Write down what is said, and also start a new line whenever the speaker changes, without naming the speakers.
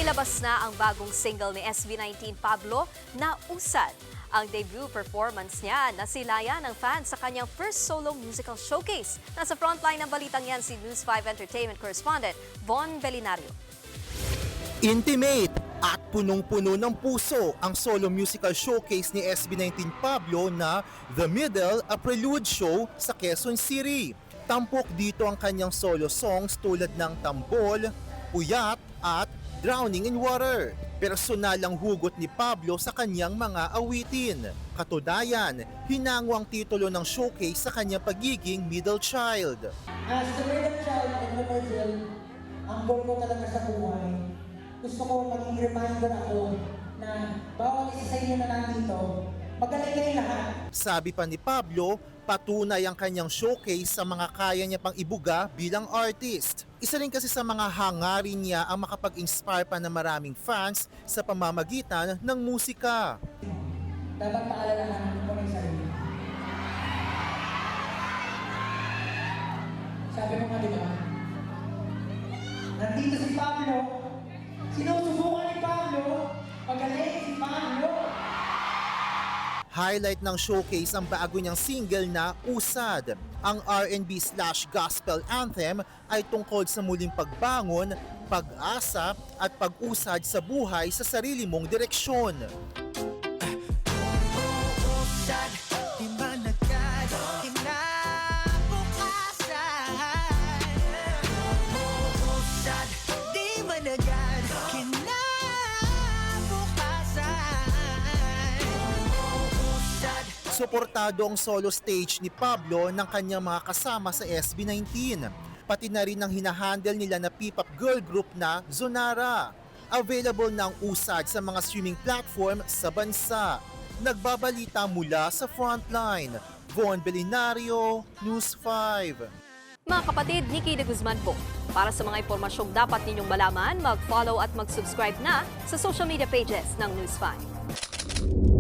Inilabas na ang bagong single ni SB19 Pablo na Usad. Ang debut performance niya nasilayan ng fans sa kanyang first solo musical showcase. Nasa frontline ng balitang yan si News 5 Entertainment correspondent Von Belinario.
Intimate at punong-puno ng puso ang solo musical showcase ni SB19 Pablo na The Middle, a Prelude Show sa Quezon City. Tampok dito ang kanyang solo songs tulad ng Tambol, Puyat at Drowning in Water. Personal ang hugot ni Pablo sa kanyang mga awitin. Katunayan, hinango ang titulo ng showcase sa kanyang pagiging middle child.
As the middle child in the middle, ang goal ko talaga sa buhay, gusto ko maging reminder ako na bawat isa sa inyo na nandito, magaling kayo lahat.
Sabi pa ni Pablo, patunay ang kanyang showcase sa mga kaya niya pang ibuga bilang artist. Isa rin kasi sa mga hangarin niya ang makapag-inspire pa ng maraming fans sa pamamagitan ng musika.
Dapat paalalahanan ko ng sarili. Sabi mo nga diba, nandito si Pablo, sinusubukan ni Pablo, magaling si Pablo.
Highlight ng showcase ang bago niyang single na Usad. Ang R&B/gospel anthem ay tungkol sa muling pagbangon, pag-asa at pag-usad sa buhay sa sarili mong direksyon. Suportado ang solo stage ni Pablo ng kanyang mga kasama sa SB19. Pati na rin ang hinahandle nila na P-pop girl group na Zonara. Available na ang Usad sa mga streaming platform sa bansa. Nagbabalita mula sa Frontline. Von Belinario, News 5.
Mga kapatid, Nikki de Guzman po. Para sa mga impormasyong dapat ninyong malaman, mag-follow at mag-subscribe na sa social media pages ng News 5.